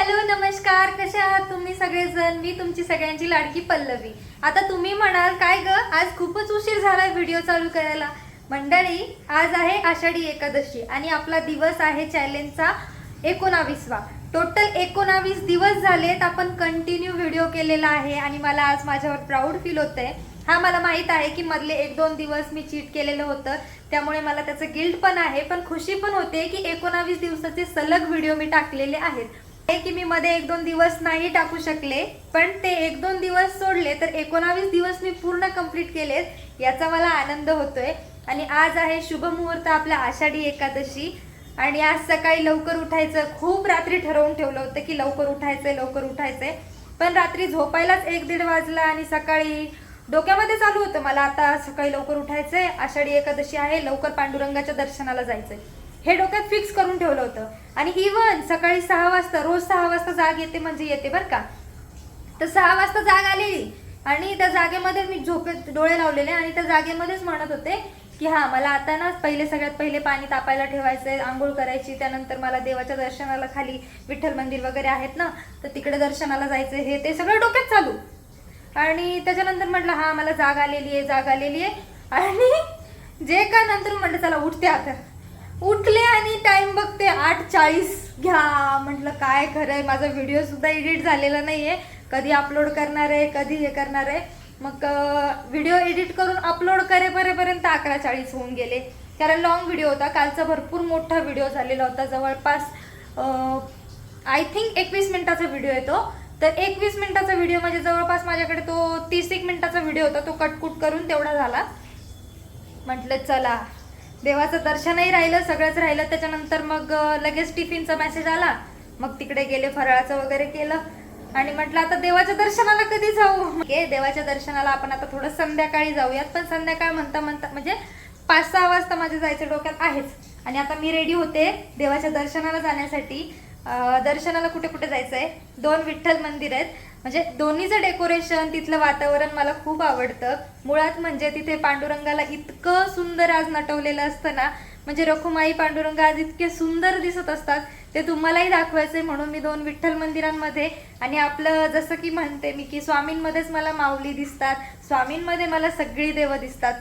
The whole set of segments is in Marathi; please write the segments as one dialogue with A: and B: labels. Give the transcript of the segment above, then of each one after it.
A: हॅलो नमस्कार, कसे आहात तुम्ही सगळेजण। मी तुमची सगळ्यांची लाडकी पल्लवी। आता तुम्ही म्हणाल काय ग, आज खूपच उशीर झालाय व्हिडिओ चालू करायला। मंडळी, आज आहे आषाढी एकादशी आणि आपला दिवस आहे चॅलेंजचा 19वा। टोटल 19 दिवस झालेत आपण कंटिन्यू व्हिडिओ केलेला आहे आणि मला आज माझ्यावर प्राऊड फील होतंय। हा मला माहित आहे की मधले 1-2 दिवस मी चीट केलेलं होतं, त्यामुळे मला त्याचं गिल्ट पण आहे, पण खुशी पण होते की 19 दिवसाचे सलग व्हिडिओ मी टाकलेले आहेत। की मी मध्ये 1-2 दिवस नाही टाकू शकले, पण ते 1-2 दिवस सोडले तर 19 दिवस मी पूर्ण कंप्लीट केलेत, याचा मला आनंद होतोय। आणि आज आहे शुभ मुहूर्त आपल्या आषाढी एकादशी आणि आज सकाळी लवकर उठायचं। खूप रात्री ठरवून ठेवलं होतं की लवकर उठायचंय, पण रात्री झोपायलाच 1-1:30 वाजला आणि सकाळी डोक्यामध्ये चालू होतं मला आता सकाळी लवकर उठायचंय, आषाढी एकादशी आहे, लवकर पांडुरंगाच्या दर्शनाला जायचंय, हे डोक्यात फिक्स करून ठेवलं होतं। आणि इवन सकाळी 6 वाजता, रोज 6 वाजता जाग येते म्हणजे येते बरं का, तर 6 वाजता जाग आलेली आणि त्या जागेमध्ये मी झोपेत डोळे लावलेले आणि त्या जागेमध्येच म्हणत होते की हा मला आता ना सगळ्यात पहिले पाणी तापायला ठेवायचंय, आंघोळ करायची, त्यानंतर मला देवाच्या दर्शनाला खाली विठ्ठल मंदिर वगैरे आहेत ना, तर तिकडे दर्शनाला जायचंय, हे ते सगळं डोक्यात चालू। आणि त्याच्यानंतर म्हटलं हा मला जाग आलेली आहे आणि जे का नंतर म्हटलं चला उठते। आता उठले आणि टाइम बघते 8:40 घ्या। म्हटलं काय खरंय, माझा व्हिडिओ सुद्धा एडिट झालेला नाहीये, कधी अपलोड करणार आहे, कधी हे करणार आहे। मग व्हिडिओ एडिट करून अपलोड करेपर्यंत 11:40 होऊन गेले, कारण लॉंग व्हिडिओ होता कालचा, भरपूर मोठा व्हिडिओ झालेला होता, जवळपास आय थिंक 21 मिनिटाचा व्हिडिओ येतो। तर 21 मिनिटाचा व्हिडिओ म्हणजे जवळपास माझ्याकडे तो 30 मिनिटाचा व्हिडिओ होता, तो कटकुट करून तेवढा झाला। म्हटलं चला देवाचं दर्शनही राहिलं, सगळंच राहिलं। त्याच्यानंतर मग लगेच टिफिनचा मेसेज आला, मग तिकडे गेले, फराळाचं वगैरे केलं आणि म्हटलं आता देवाच्या दर्शनाला कधी जाऊ। देवाच्या दर्शनाला आपण आता थोडं संध्याकाळी जाऊयात, पण संध्याकाळ म्हणता म्हणजे 5-6 वाजता माझ्या जायचं डोक्यात आहेच। आणि आता मी रेडी होते देवाच्या दर्शनाला जाण्यासाठी। दर्शनाला कुठे कुठे जायचंय, 2 विठ्ठल मंदिर आहेत, म्हणजे दोन्हीचं डेकोरेशन, तिथलं वातावरण मला खूप आवडतं। मुळात म्हणजे तिथे पांडुरंगाला इतकं सुंदर आज नटवलेलं असतं ना, म्हणजे रखुमाई पांडुरंग आज इतके सुंदर दिसत असतात, ते तुम्हालाही दाखवायचंय म्हणून मी 2 विठ्ठल मंदिरांमध्ये। आणि आपलं जसं की म्हणते मी की स्वामींमध्येच मला माऊली दिसतात, स्वामींमध्ये मला सगळी देवं दिसतात।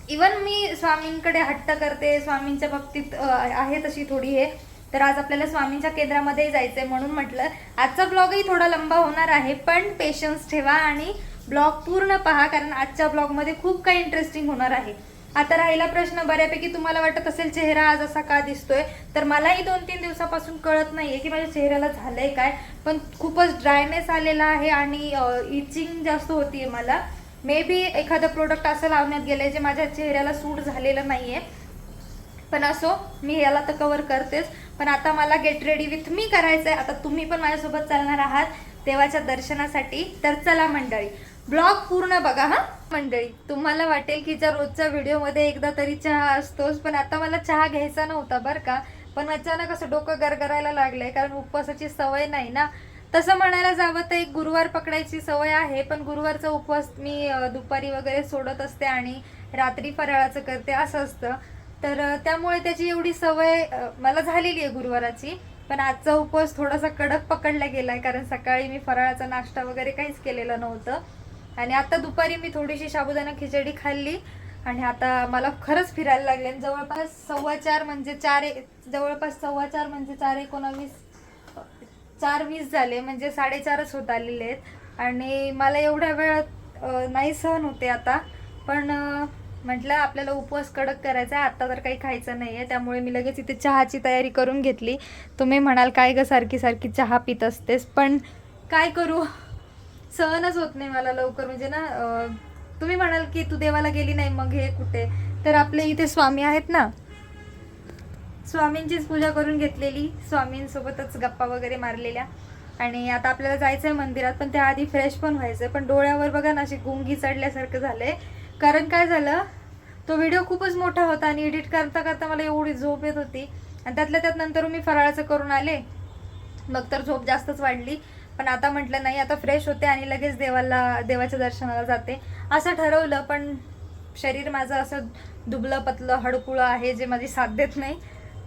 A: इवन मी स्वामींकडे हट्ट करते, स्वामींच्या बाबतीत आहे तशी थोडी हे, तर आज आपल्याला स्वामींच्या केंद्रामध्ये जायचंय म्हणून म्हटलं आजचा ब्लॉगही थोडा लंबा होणार आहे, पण पेशन्स ठेवा आणि ब्लॉग पूर्ण पहा, कारण आजच्या ब्लॉगमध्ये खूप काही इंटरेस्टिंग होणार आहे। आता राहिला प्रश्न, बऱ्यापैकी तुम्हाला वाटत असेल चेहरा आज असा का दिसतोय, तर मलाही 2-3 दिवसापासून कळत नाहीये की माझ्या चेहऱ्याला झालंय काय, पण खूपच ड्रायनेस आलेला आहे आणि इचिंग जास्त होतीये मला। मे बी एखादं प्रोडक्ट असं लावण्यात गेलंय जे माझ्या चेहऱ्याला सूट झालेलं नाहीये, पण असो मी याला तर कव्हर करतेच। पण आता मला गेट रेडी विथ मी करायचंय। आता तुम्ही पण माझ्यासोबत चालणार आहात देवाच्या दर्शनासाठी, तर चला मंडळी ब्लॉग पूर्ण बघा हा। मंडळी, तुम्हाला वाटेल की ज्या रोजच्या व्हिडिओमध्ये एकदा तरी चहा असतोच, पण आता मला चहा घ्यायचा नव्हता बरं का, पण अचानक असं डोकं गरगरायला लागलंय, कारण उपवासाची सवय नाही ना। तसं म्हणायला जावं तर एक गुरुवार पकडायची सवय आहे, पण गुरुवारचा उपवास मी दुपारी वगैरे सोडत असते आणि रात्री फराळाचं करते असं असतं, तर त्यामुळे त्याची एवढी सवय मला झालेली आहे गुरुवाराची। पण आजचा उपवास थोडासा कडक पकडला गेलाय, कारण सकाळी मी फराळाचा नाश्ता वगैरे काहीच केलेलं नव्हतं आणि आता दुपारी मी थोडीशी साबुदाणा खिचडी खाल्ली आणि आता मला खरंच फिरायला लागले। जवळपास 4:15 म्हणजे 4:19 4:20 झाले, म्हणजे 4:30 होत आलेले आहेत आणि मला एवढ्या वेळ नाही सहन होते आता, पण म्हटलं आपल्याला उपवास कडक करायचा आहे, आता तर काही खायचं नाहीये, त्यामुळे मी लगेच इथे चहाची तयारी करून घेतली। तुम्ही म्हणाल काय ग सारखी सारखी चहा पित असतेस, पण काय करू, सहनच होत नाही मला लवकर, म्हणजे ना तुम्ही म्हणाल की तू देवाला गेली नाही मग हे कुठे, तर आपले इथे स्वामी आहेत ना, स्वामींचीच पूजा करून घेतलेली, स्वामींसोबतच गप्पा वगैरे मारलेल्या। आणि आता आपल्याला जायचंय मंदिरात, पण त्याआधी फ्रेश पण व्हायचंय। पण डोळ्यावर बघा ना अशी गुंगी चढल्यासारखं झालंय, कारण काय झालं, तो व्हिडिओ खूपच मोठा होता आणि एडिट करता करता मला एवढी झोप येत होती आणि त्यातल्या त्यात नंतर मी फराळाचं करून आले, मग तर झोप जास्तच वाढली। पण आता म्हटलं नाही, आता फ्रेश होते आणि लगेच देवाच्या दर्शनाला जाते असं ठरवलं, पण शरीर माझं असं दुबलं पतलं हडकुळं आहे जे माझी साथ देत नाही,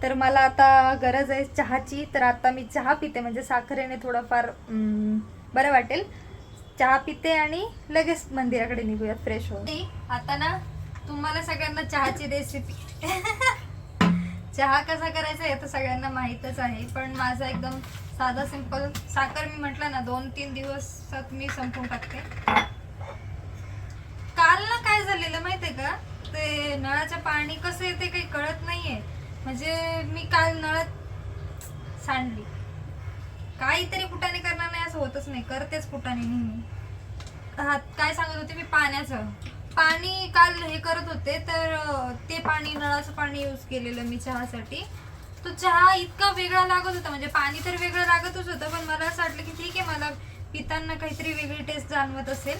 A: तर मला आता गरज आहे चहाची, तर आता मी चहा पिते, म्हणजे साखरेने थोडंफार बरं वाटेल. चहा पिते आणि लगेच मंदिराकडे निघूयात फ्रेश होऊन. आता ना तुम्हाला सगळ्यांना चहाची रेसिपी चहा कसा करायचा हे तर सगळ्यांना माहीतच आहे, पण माझा एकदम साधा सिंपल. साखर मी म्हटलं ना 2-3 दिवसात मी संपवून टाकते. काल ना काय झालेलं माहितीये का, ते नळाचं पाणी कसं येते काही कळत नाहीये. म्हणजे मी काल नळात सांडली, काहीतरी कुटाने करणार नाही असं होतच नाही, करतेच कुटाने नेहमी. काय सांगत होते मी, पाण्याचं पाणी काल हे करत होते, तर ते पाणी नळाचं पाणी यूज केलेलं मी चहासाठी. तो चहा इतका वेगळा लागत होता, म्हणजे पाणी तर वेगळं लागतच होतं, पण मला असं वाटलं की ठीक आहे, मला पिताना काहीतरी वेगळी टेस्ट जाणवत असेल.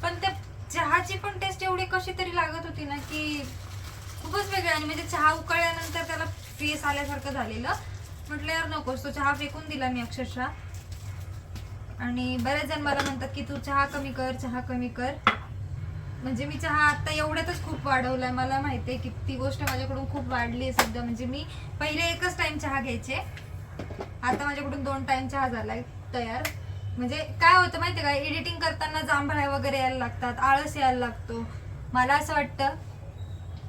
A: पण त्या चहाची पण टेस्ट एवढी कशी तरी लागत होती ना की खूपच वेगळी. आणि म्हणजे चहा उकळल्यानंतर त्याला फेस आल्यासारखं झालेलं. म्हटलं यार नकोच, तो चहा फेकून दिला मी अक्षरशः. आणि बरेच जण मला म्हणतात की तू चहा कमी कर, चहा कमी कर. म्हणजे मी चहा आता एवढ्यातच खूप वाढवलाय. मला माहितीये की ती गोष्ट माझ्याकडून खूप वाढली आहे सध्या. म्हणजे मी पहिले एकच टाइम चहा घ्यायचे, आता माझ्याकडून 2 टाइम चहा झालाय तयार. म्हणजे काय होतं माहितीये का, एडिटिंग करताना जांभळ्या वगैरे यायला लागतात, आळस यायला लागतो. मला असं वाटतं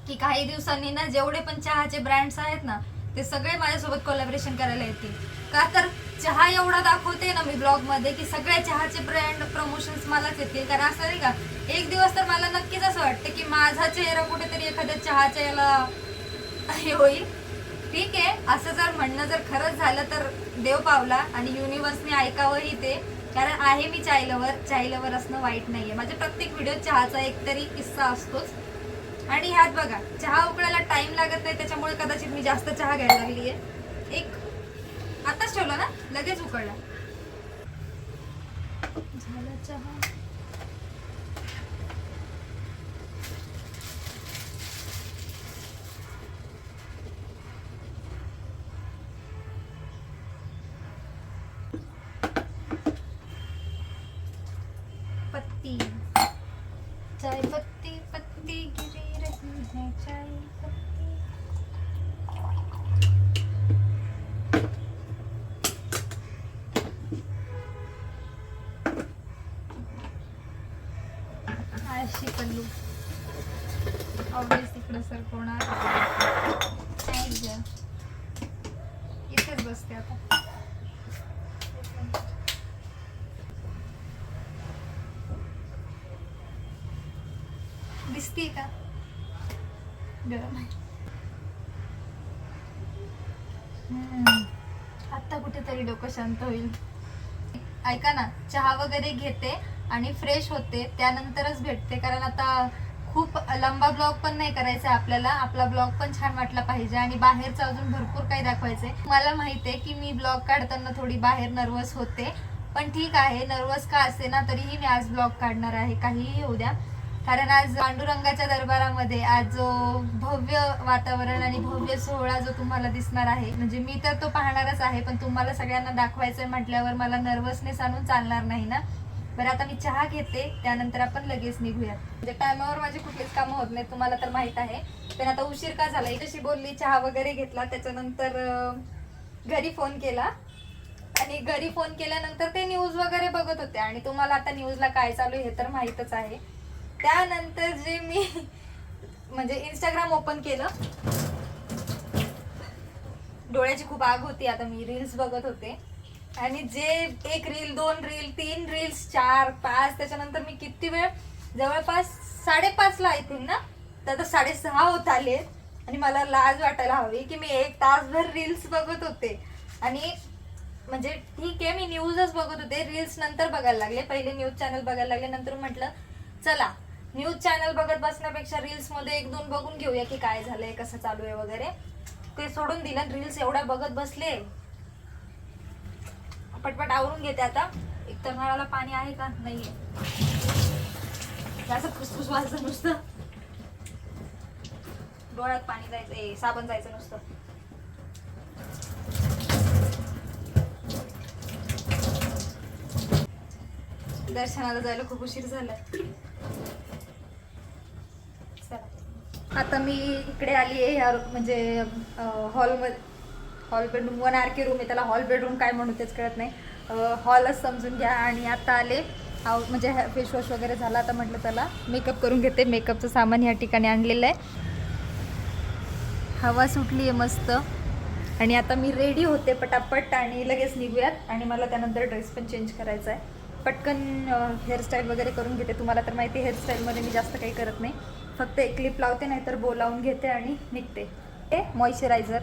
A: की काही दिवसांनी ना जेवढे पण चहाचे ब्रँड्स आहेत ना ते सगळे माझ्यासोबत कोलॅबरेशन करायला येतील. का तर चहा एवढा दाखवते ना मी ब्लॉग मध्ये की सगळे चहाचे ब्रँड प्रमोशन्स मलाच येतील. कारण असं नाही का, एक दिवस तर मला नक्कीच असं वाटतं की माझा चेहरा कुठेतरी एखाद्या चहाच्या याला हे होईल. ठीक आहे, असं जर म्हणणं जर खरंच झालं तर देव पावला आणि युनिव्हर्सने ऐकावंही ते. कारण आहे मी चाय लवर असणं वाईट नाहीये. माझ्या प्रत्येक व्हिडिओ चहाचा एकतरी किस्सा असतोच. आणि ह्यात बघा, चहा उकळायला टाइम लागत नाही, त्याच्यामुळे कदाचित मी जास्त चहा घ्यायला लागली आहे. एक आताच ठेवला ना, लगेच उकळला. झाला चहा. पत्ती, चाय पत्ती पत्ती गिरी रही है चाय पत्ती. अशी पल्लू ऑब्वियस इकडं सरकवणार. इथेच बसते आता. दिसते का गरम आहे. आता कुठेतरी डोकं शांत होईल. ऐका ना, चहा वगैरे घेते आणि फ्रेश होते, त्यानंतरच भेटते. कारण आता खूप लंबा ब्लॉग पण नाही करायचा आपल्याला, आपला ब्लॉग पण छान वाटला पाहिजे आणि बाहेरचं अजून भरपूर काही दाखवायचंय. मला माहिती आहे की मी ब्लॉग काढताना थोडी बाहेर नर्वस होते, पण ठीक आहे, नर्वस का असे ना तरीही मी आज ब्लॉग काढणार आहे, काहीही होऊ द्या. कारण आज पांडुरंगाच्या दरबारामध्ये आज जो भव्य वातावरण आणि भव्य सोहळा जो तुम्हाला दिसणार आहे, म्हणजे मी तर तो पाहणारच आहे, पण तुम्हाला सगळ्यांना दाखवायचंय म्हटल्यावर मला नर्वसनेस आणून चालणार नाही ना. बरं, आता मी चहा घेते, त्यानंतर आपण लगेच निघूयात. म्हणजे टायमावर माझी कुठलीच कामं होत नाही, तुम्हाला तर माहित आहे. पण आता उशीर का झाला, तशी बोलली, चहा वगैरे घेतला, त्याच्यानंतर घरी फोन केला. आणि घरी फोन केल्यानंतर ते न्यूज वगैरे बघत होते. आणि तुम्हाला आता न्यूजला काय चालू हे तर माहीतच आहे. त्यानंतर जे मी म्हणजे इंस्टाग्राम ओपन केलं, डोळ्याची खूप आग होती. आता मी रील्स बघत होते आणि जे 1 रील 2 रील 3 रील्स 4 5, त्याच्यानंतर मी किती वेळ, जवळपास 5:30ला आय थिंक ना, तर 6:30 होत आले. आणि मला लाज वाटायला हवी की मी 1 तासभर रील्स बघत होते. आणि म्हणजे ठीक आहे, मी न्यूजच बघत होते, रील्स नंतर बघायला लागले. पहिले न्यूज चॅनल बघायला लागले, नंतर म्हटलं चला न्यूज चॅनल बघत बसण्यापेक्षा रील्स मध्ये 1-2 बघून घेऊया की काय झालंय, कसं चालू आहे वगैरे. ते सोडून दिलं, रील्स एवढ्या बघत बसले. पटपट आवरून घेते आता. एक तर नळाला पाणी आहे का नाहीये, असं फुसफुस वाजतं नुसतं, डोळ्यात पाणी जायचं, साबण जायचं नुसतं. दर्शनाला जायला खूप उशीर झाला. चला आता मी इकडे आली आहे ह्या म्हणजे हॉलमध्ये. हॉल बेडरूम 1 RK रूम आहे, त्याला हॉल बेडरूम काय म्हणू तेच कळत नाही, हॉलच समजून घ्या. आणि आता आले म्हणजे फेसवॉश वगैरे झाला. आता म्हटलं त्याला मेकअप करून घेते. मेकअपचं सामान ह्या ठिकाणी आणलेलं आहे. हवा सुटली आहे मस्त. आणि आता मी रेडी होते पटापट आणि लगेच निघूयात. आणि मला त्यानंतर ड्रेस पण चेंज करायचा आहे. पटकन हेअरस्टाईल वगैरे करून घेते. तुम्हाला तर माहिती आहे हेअरस्टाईलमध्ये मी जास्त काही करत नाही, फक्त एक क्लिप लावते, नाहीतर बो लावून घेते आणि निघते. हे मॉइश्चरायझर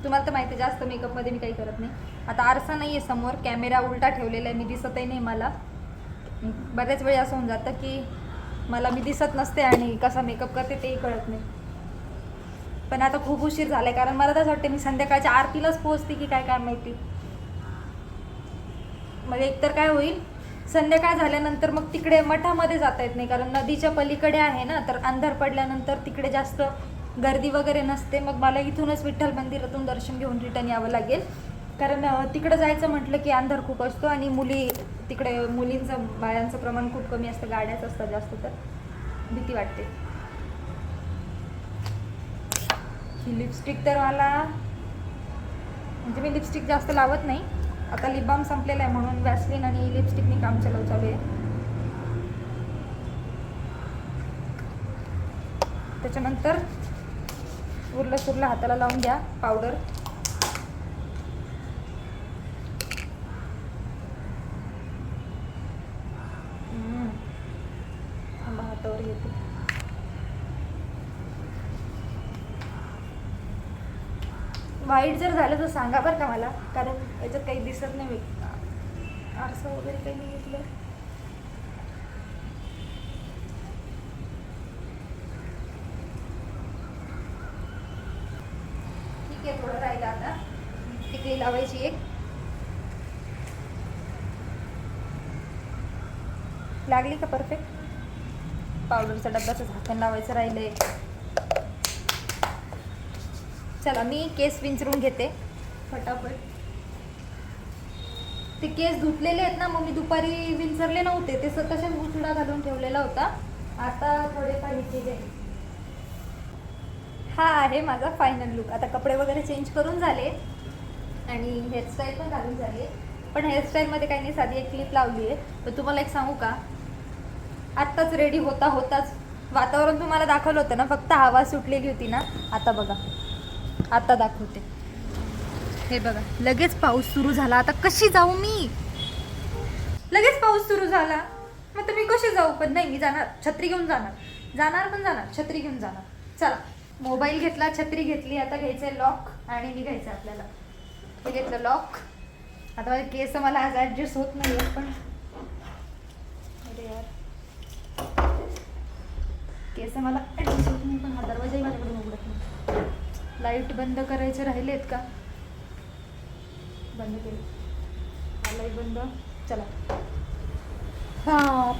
A: तुम्हाला तर माहिती आहे, जास्त मेकअपमध्ये मी काही करत नाही. आता आरसा नाही आहे समोर, कॅमेरा उलटा ठेवलेला आहे, मी दिसतही नाही मला. बऱ्याच वेळी असं होऊन जातं की मला मी दिसत नसते आणि कसा मेकअप करते तेही कळत नाही. पण आता खूप उशीर झाला आहे, कारण मला तर वाटते मी संध्याकाळच्या आरतीलाच पोहोचते की काय माहिती. मग एकतर काय होईल, संध्याकाळ झाल्यानंतर मग तिकडे मठामध्ये जाता येत नाही, कारण नदीच्या पलीकडे आहे ना, तर अंधार पडल्यानंतर तिकडे जास्त गर्दी वगैरे नसते. मग मला इथूनच विठ्ठल मंदिरातून दर्शन घेऊन रिटर्न यावं लागेल, कारण तिकडं जायचं म्हटलं की अंधार खूप असतो आणि तिकडे मुलींचं बायांचं प्रमाण खूप कमी असतं, गाड्याच असतात जास्त, तर भीती वाटते. ही लिपस्टिक तर मला म्हणजे मी लिपस्टिक जास्त लावत नाही. आता लिप बाम संपलेला आहे म्हणून वॅसलीन आणि लिपस्टिकनी काम चालू आहे. त्याच्यानंतर उरलं सुरलं हाताला लावून घ्या पावडर. हातावर येते. वाईट जर झालं तर सांगा बरं का मला, कारण याच्यात काही दिसत नाही. आरसा वगैरे काही नाही घेतलं. ठीक आहे, थोडं राहिलं आता. टिकली लावायची एक. लागली का परफेक्ट? पावडरच्या डब्याचं झाकण लावायचं राहिलंय. चला मी केस विंचरून घेते फटाफट. ते केस धुतलेले आहेत ना, मग मी दुपारी विंचरले नव्हते, ते तसेच गुचडा घालून ठेवलेला होता. आता थोडेफार केले. हा आहे माझा फायनल लुक. आता कपडे वगैरे चेंज करून झाले आणि हेअरस्टाईल पण घालून झाली. पण हेअरस्टाईलमध्ये काही नाही, साधी एक क्लिप लावली आहे. तर तुम्हाला एक सांगू का, आत्ताच रेडी होताच वातावरण तुम्हाला दाखवलं होतं ना, फक्त हवा सुटलेली होती ना. आता बघा, आता दाखवते. हे बघा, लगेच पाऊस सुरू झाला. आता कशी जाऊ मी? लगेच पाऊस सुरू झाला, मग तर मी कशी जाऊ? पण नाही, मी जाणार, छत्री घेऊन जाणार, छत्री घेऊन जाणार. चला, मोबाईल घेतला, छत्री घेतली. आता घ्यायचंय लॉक आणि निघायचं आपल्याला. हे घेतलं लॉक. आता माझे केस मला आज ॲडजस्ट होत नाही आहे, पण अरे यार, केस मला ॲडजस्ट होत नाही. पण हा दरवाजाही माझ्याकडून उघडत नाही. लाईट बंद करायचे राहिलेत का? बंद केले. लाईट बंद. चला. हा,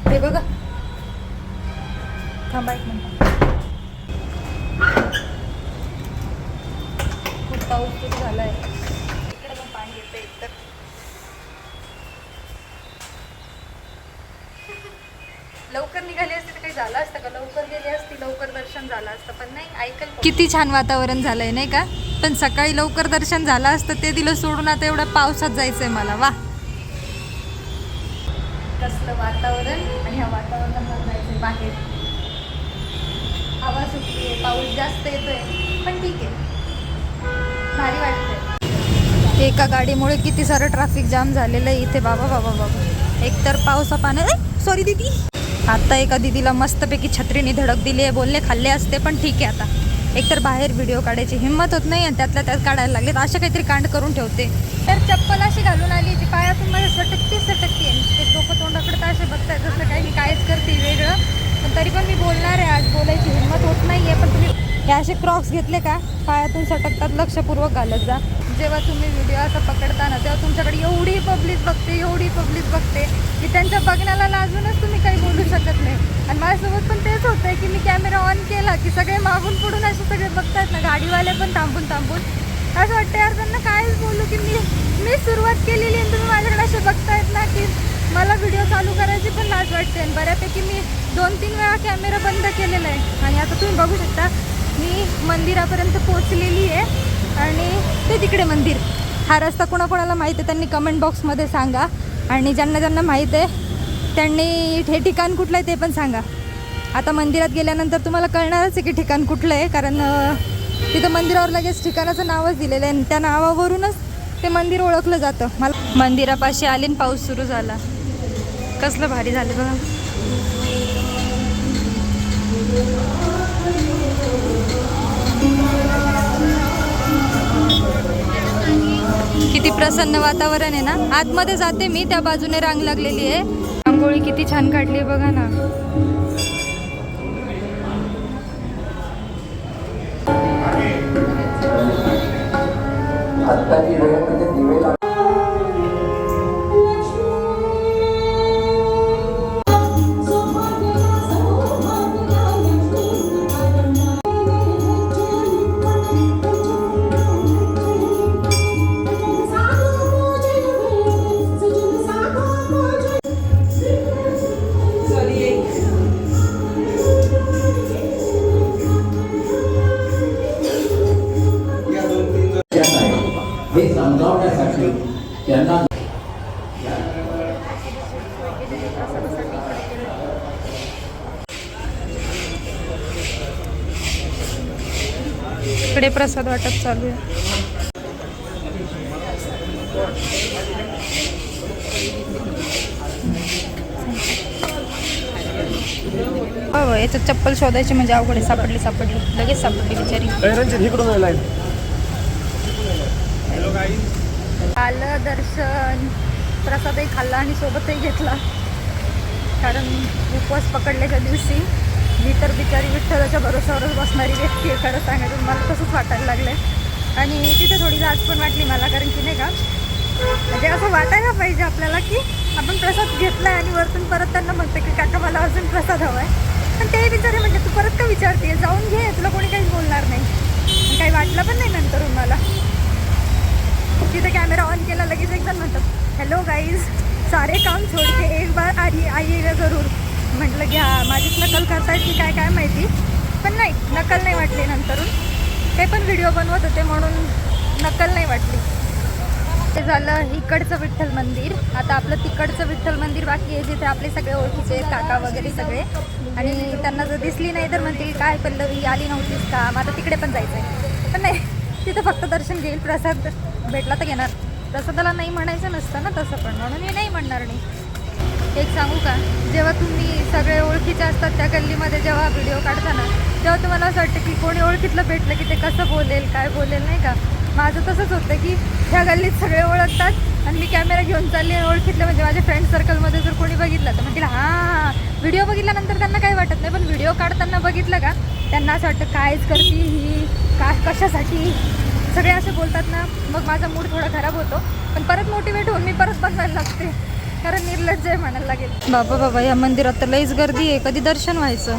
A: हे बघा, थांबा एक मिनिट. खूप पाऊस सुरू झाला आहे. इकडे पण पाणी येतं एकतर. लवकर निघाली असते तर काही झालं असतं का? लवकर गेली असती, लवकर दर्शन झालं असतं. पण नाही, ऐकल. किती छान वातावरण झालंय नाही का? पण सकाळी लवकर दर्शन झालं असतं, ते दिलं सोडून आता एवढ्या पावसात जायचंय मला. वा, कसलं वातावरण. आणि ह्या वातावरणात मला जायचंय बाहेर. हवा सुटलीये, पाऊस जास्त येतोय, पण ठीक आहे, भारी वाटतंय. एका गाडीमुळे किती सारं ट्रॅफिक जाम झालेलं आहे इथे. बाबा, एकतर पावसा पाण्यात. सॉरी दीदी. आता एका दीदीला मस्तपैकी छत्रीने धडक दिली आहे. बोलणे खाल्ले असते, पण ठीक आहे. आता एकतर बाहेर व्हिडिओ काढायची हिंमत होत नाही आणि त्यातल्या त्यात काढायला लागलेत. अशा काहीतरी कांड करून ठेवते. तर चप्पल अशी घालून आली जी पायातून माझ्या सटकते. ते डोकं तोंडाकडे तर असे बघताय जसं काही मी कायच करते वेगळं. पण तरी पण मी बोलणार आहे आज. बोलायची हिंमत होत नाही आहे. पण तुम्ही हे असे क्रॉक्स घेतले का, पायातून सटकतात, लक्षपूर्वक घालत जा. जेव्हा तुम्ही व्हिडिओ असा पकडता ना, तेव्हा तुमच्याकडे एवढी पब्लिक बघते की त्यांच्या बघण्याला लाजूनच तुम्ही काही बोलू शकत नाही. आणि माझ्यासोबत पण तेच होतंय की मी कॅमेरा ऑन केला की सगळे मागून पुढून असे सगळे बघतायत ना, गाडीवाले पण थांबून असं वाटतं यार त्यांना कायच बोलू की मी सुरुवात केलेली आणि तुम्ही माझ्याकडे असे बघतायत ना की मला व्हिडिओ चालू करायची पण लाज वाटते आणि बऱ्यापैकी मी 2-3 वेळा कॅमेरा बंद केलेला आहे. आणि आता तुम्ही बघू शकता मी मंदिरापर्यंत पोचलेली आहे आणि ते तिकडे मंदिर. हा रस्ता कोणाकोणाला माहीत आहे त्यांनी कमेंट बॉक्समध्ये सांगा आणि ज्यांना ज्यांना माहीत आहे त्यांनी हे ठिकाण कुठलं आहे ते पण सांगा. आता मंदिरात गेल्यानंतर तुम्हाला कळणारच आहे की ठिकाण कुठलं आहे, कारण तिथं मंदिरावर लगेच ठिकाणाचं नावच दिलेलं आहे आणि त्या नावावरूनच ते मंदिर ओळखलं जातं. मला मंदिरापाशी आले आणि पाऊस सुरू झाला. कसलं भारी झालं बघा. किती प्रसन्न वातावरण आहे ना. आतमध्ये जाते मी, त्या बाजूने रांग लागलेली आहे. रांगोळी किती छान काढली बघा ना.
B: हे समजावण्यासाठी त्यांना
A: इकडे प्रसाद वाटप चालू आहे. हो, याच्यात चप्पल शोधायची म्हणजे अवघड आहे. सापडली लगेच सापडली बिचारी. आलं दर्शन, प्रसादही खाल्ला आणि सोबतही घेतला, कारण उपवास पकडल्याच्या दिवशी मी तर बिचारी विठ्ठलाच्या भरोश्यावरच बसणारी व्यक्ती आहे. खरं सांगायचं मला तसंच वाटायला लागलं आहे. आणि तिथे थोडी लाज पण वाटली मला, कारण की नाही का म्हणजे असं वाटायला पाहिजे आपल्याला की आपण प्रसाद घेतला आहे आणि वरतून परत त्यांना म्हणतो की काका मला अजून प्रसाद हवा आहे. पण ते विचारे म्हणजे तू परत का विचारते, जाऊन घे, तुला कोणी काहीच बोलणार नाही. काही वाटलं पण नाही नंतर मला. तिथे कॅमेरा ऑन केला लगेच एकदम म्हणतात हॅलो गाईज, सारे काम छोड़ के एक बार आइएगा जरूर. म्हटलं घ्या, माझीच नकल करतायत की काय काय माहिती, पण नाही, नकल नाही वाटली. नंतरून ते पण व्हिडिओ बनवत होते म्हणून नकल नाही वाटली. ते झालं इकडचं विठ्ठल मंदिर. आता आपलं तिकडचं विठ्ठल मंदिर बाकी आहे, जिथे आपले सगळे ओळखीचे काका वगैरे सगळे. आणि त्यांना जर दिसली नाही तर म्हणतील काय पल्लवी आली नव्हतीस का. मग आता तिकडे पण जायचं आहे, पण नाही, तिथं फक्त दर्शन घेईल. प्रसाद भेटला तर घेणार, प्रसादाला नाही म्हणायचं नसतं ना तसं पण, म्हणून मी नाही म्हणणार नाही. एक सांगू का, जेव्हा तुम्ही सगळे ओळखीचे असतात त्या गल्लीमध्ये जेव्हा व्हिडिओ काढता ना, तेव्हा तुम्हाला असं वाटतं की कोणी ओळखीतलं भेटलं की ते कसं बोलेल काय बोलेल, नाही का. माझं तसंच होतं की ह्या गल्लीत सगळे ओळखतात आणि मी कॅमेरा घेऊन चालली आणि ओळखीतलं म्हणजे माझ्या फ्रेंड सर्कलमध्ये जर कोणी बघितलं तर म्हणतील हां. व्हिडिओ बघितल्यानंतर त्यांना काही वाटत नाही, पण व्हिडिओ काढताना बघितलं का त्यांना असं वाटतं कायच करती ही, का कशासाठी, सगळे असे बोलतात ना. मग माझा मूड थोडा खराब होतो, पण परत मोटिवेट होऊन मी परत बनवायला लागते, कारण निर्लज्ज आहे म्हणायला लागेल. बाबा या मंदिरात तर लईच गर्दी आहे. कधी दर्शन व्हायचं.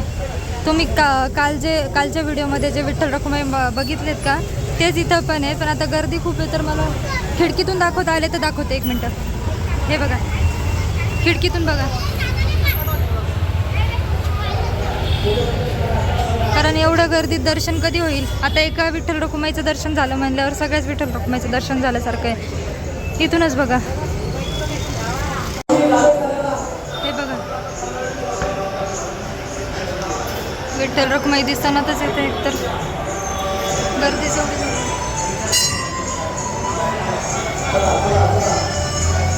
A: तुम्ही कालच्या व्हिडिओमध्ये जे विठ्ठल रखुमाई बघितलेत का, तेच इथं पण आहे. पण आता गर्दी खूप आहे, तर मला खिडकीतून दाखवता आले तर दाखवते. एक मिनटं, हे बघा, खिडकीतून बघा, कारण एवढ्या गर्दीत दर्शन कधी होईल. आता एका विठ्ठल रखुमाईचं दर्शन झालं म्हणल्यावर सगळ्याच विठ्ठल रखुमाईचं दर्शन झाल्यासारखं आहे. इथूनच बघा, हे बघा, विठ्ठल रखुमाई दिसतानाच येतं. एकतर गर्दी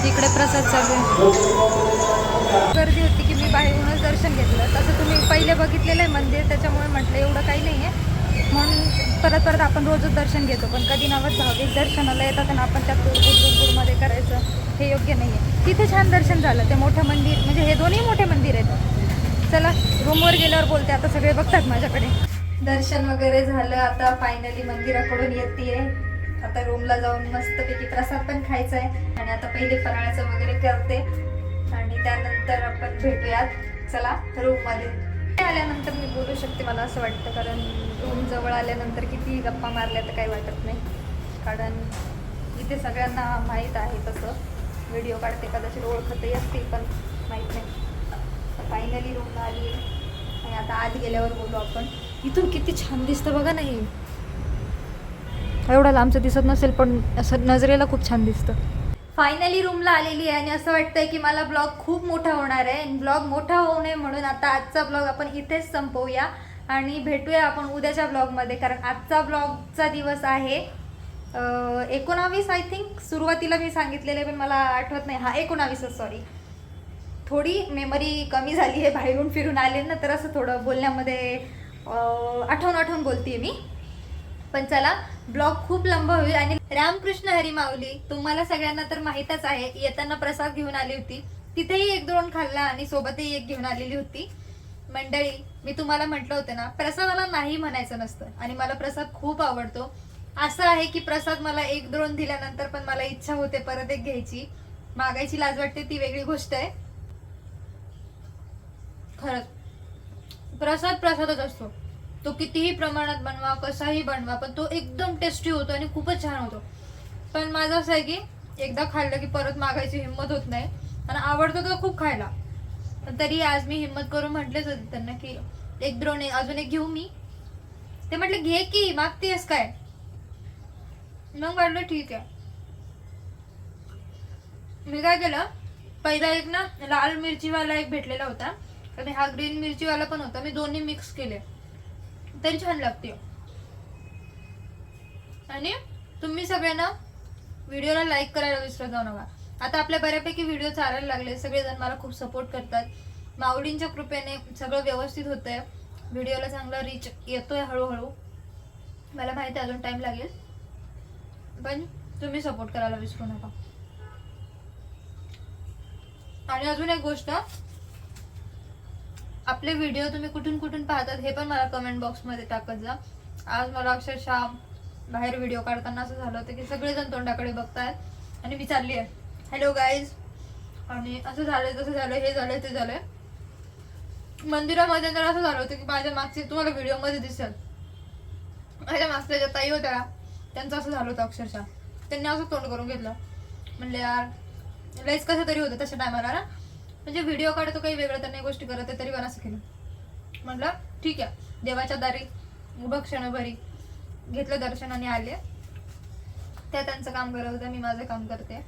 A: इकडे प्रसाद चालू आहे. गर्दी होती की मी बाहेरूनच दर्शन घेतलं. तसं तुम्ही पहिले बघितलेलं आहे मंदिर, त्याच्यामुळे म्हटलं एवढं काही नाही आहे, म्हणून परत आपण रोजच दर्शन घेतो. पण कधी नवत भाविक दर्शनाला येतात आणि आपण त्या गुडमध्ये करायचं हे योग्य नाही आहे. तिथे छान दर्शन झालं. ते मोठं मंदिर, म्हणजे हे दोन्ही मोठे मंदिर आहेत. चला रूमवर गेल्यावर बोलते, आता सगळे बघतात माझ्याकडे. दर्शन वगैरे झालं, आता फायनली मंदिराकडून येते. आता रूमला जाऊन मस्तपैकी प्रसाद पण खायचा आहे आणि आता पहिले फराळाचं वगैरे करते आणि त्यानंतर आपण भेटूयात. चला रूममध्ये आल्यानंतर मी बोलू शकते मला असं वाटतं, कारण रूम जवळ आल्यानंतर किती गप्पा मारल्या तर काही वाटत नाही, कारण इथे सगळ्यांना माहीत आहे तसं. व्हिडिओ काढते, कदाचित ओळखतही असतील पण माहीत नाही. फायनली रूमला आली आहे आणि आता आत गेल्यावर बोलू आपण. इथून किती छान दिसतं बघा. नाही एवढं लांबचं दिसत नसेल पण असं नजरेला खूप छान दिसतं. फायनली रूमला आलेली आहे आणि असं वाटतंय की मला ब्लॉग खूप मोठा होणार आहे. ब्लॉग मोठा होऊ नये म्हणून आता आजचा ब्लॉग आपण इथेच संपवूया आणि भेटूया आपण उद्याच्या ब्लॉगमध्ये. कारण आजचा ब्लॉगचा दिवस आहे 19 आय थिंक. सुरुवातीला मी सांगितलेले पण मला आठवत नाही. हा 19 सॉरी. थोडी मेमरी कमी झाली आहे, बाहेरून फिरून आले ना तर असं थोडं बोलण्यामध्ये आठवून बोलते मी. पण चला ब्लॉग खूप लंबा होईल. आणि रामकृष्ण हरी माऊली तुम्हाला सगळ्यांना तर माहीतच आहे. येताना प्रसाद घेऊन आली होती, तिथेही 1-2 खाल्ला आणि सोबतही एक घेऊन आलेली होती. मंडळी मी तुम्हाला म्हटलं होतं ना, प्रसादाला नाही म्हणायचं नसतं आणि मला प्रसाद खूप आवडतो. असं आहे की प्रसाद मला 1-2 दिल्यानंतर पण मला इच्छा होते परत एक घ्यायची. मागायची लाज वाटते ती वेगळी गोष्ट आहे. खरंच प्रसाद प्रसादच असतो. तो कितीही प्रमाणात बनवा, कसाही बनवा, पण तो एकदम टेस्टी होतो आणि खूपच छान होतो. पण माझं असं आहे की एकदा खाल्लं की परत मागायची हिंमत होत नाही आणि आवडतो तर खूप खायला. पण तरी आज मी हिंमत करून म्हटलेच होते त्यांना की 1-2 अजून एक घेऊ मी. ते म्हटले घे की, मागतेस काय. मग म्हटलं ठीक आहे. मी काय केलं, पहिला एक ना लाल मिरचीवाला एक भेटलेला होता आणि हा ग्रीन मिरचीवाला पण होता. मी दोन्ही मिक्स केले तरी छान लागते. आणि तुम्ही सगळ्यांना व्हिडिओला लाईक करायला विसरत जाऊ नका. आता आपल्या बऱ्यापैकी व्हिडिओ चालायला लागले, सगळेजण मला खूप सपोर्ट करतात. माऊलींच्या कृपेने सगळं व्यवस्थित होतंय. व्हिडिओला चांगला रीच येतोय हळूहळू. मला माहिती आहे अजून टाइम लागेल, पण तुम्ही सपोर्ट करायला विसरू नका. आणि अजून एक गोष्ट, आपले व्हिडिओ तुम्ही कुठून कुठून पाहतात हे पण मला कमेंट बॉक्समध्ये टाकत जा. आज मला अक्षरशः बाहेर व्हिडिओ काढताना असं झालं होतं की सगळेजण तोंडाकडे बघतायत आणि विचारली आहे हॅलो गाईज, आणि असं झालंय तसं झालं, हे झालंय ते झालंय. मंदिरामध्ये तर असं झालं होतं की माझ्या मागचे तुम्हाला व्हिडिओमध्ये दिसेल, माझ्या मागच्या ज्या ताई होत्या त्यांचं असं झालं होतं अक्षरशः. त्यांनी असं तोंड करून घेतलं. म्हणले यार लईच कसं तरी होतं तशा टायमाला ना, म्हणजे व्हिडिओ काढतो काही वेगळं तर नाही गोष्टी करत आहे तरी पण असं केलं. म्हटलं ठीक आहे, देवाच्या दारी उभं क्षणभरी घेतलं दर्शन आणि आले. त्या त्यांचं काम करत होतं, मी माझं काम करते.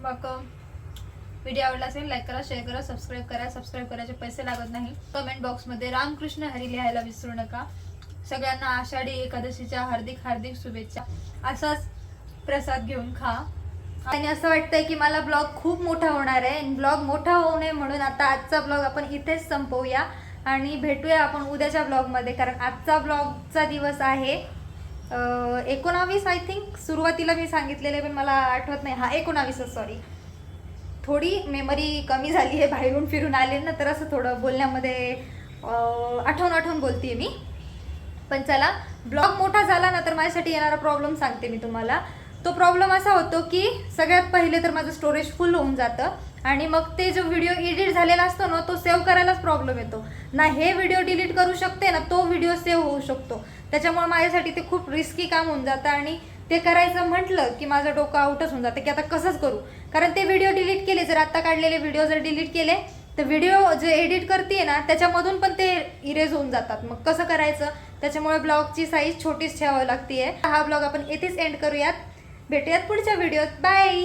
A: मग व्हिडिओ आवडला असेल लाईक करा, शेअर करा, सबस्क्राईब करा. सबस्क्राईब करायचे पैसे लागत नाही. कमेंट बॉक्समध्ये रामकृष्ण हरी लिहायला विसरू नका. सगळ्यांना आषाढी एकादशीच्या हार्दिक हार्दिक शुभेच्छा. असाच प्रसाद घेऊन खा. आणि असं वाटतंय की मला ब्लॉग खूप मोठा होणार आहे. ब्लॉग मोठा होऊ नये म्हणून आता आजचा ब्लॉग आपण इथेच संपवूया आणि भेटूया आपण उद्याच्या ब्लॉगमध्ये. कारण आजचा ब्लॉगचा दिवस आहे 19 आय थिंक. सुरुवातीला मी सांगितलेले पण मला आठवत नाही. हा 19 सॉरी. थोडी मेमरी कमी झाली आहे, बाहेरून फिरून आले ना तर असं थोडं बोलण्यामध्ये आठवून बोलते मी. पण चला ब्लॉग मोठा झाला ना तर माझ्यासाठी येणारा प्रॉब्लेम सांगते मी तुम्हाला. तो प्रॉब्लेम असा होतो की सगळ्यात पहिले तर माझं स्टोरेज फुल होऊन जातं आणि मग ते जो व्हिडिओ एडिट झालेला असतो ना तो सेव्ह करायलाच प्रॉब्लेम येतो ना. हे व्हिडिओ डिलीट करू शकते ना तो व्हिडिओ सेव्ह होऊ शकतो. त्याच्यामुळे माझ्यासाठी ते खूप रिस्की काम होऊन जातं आणि ते करायचं म्हटलं की माझं डोकं आउटच होऊन जातं की आता कसंच करू. कारण ते व्हिडिओ डिलीट केले, जर आत्ता काढलेले व्हिडिओ जर डिलीट केले तर व्हिडिओ जे एडिट करते ना त्याच्यामधून पण ते इरेज होऊन जातात. मग कसं करायचं, त्याच्यामुळे ब्लॉगची साईज छोटीच ठेवावी लागते. हा ब्लॉग आपण इथेच एंड करूयात. भेटूयात पुढच्या व्हिडिओत. बाय.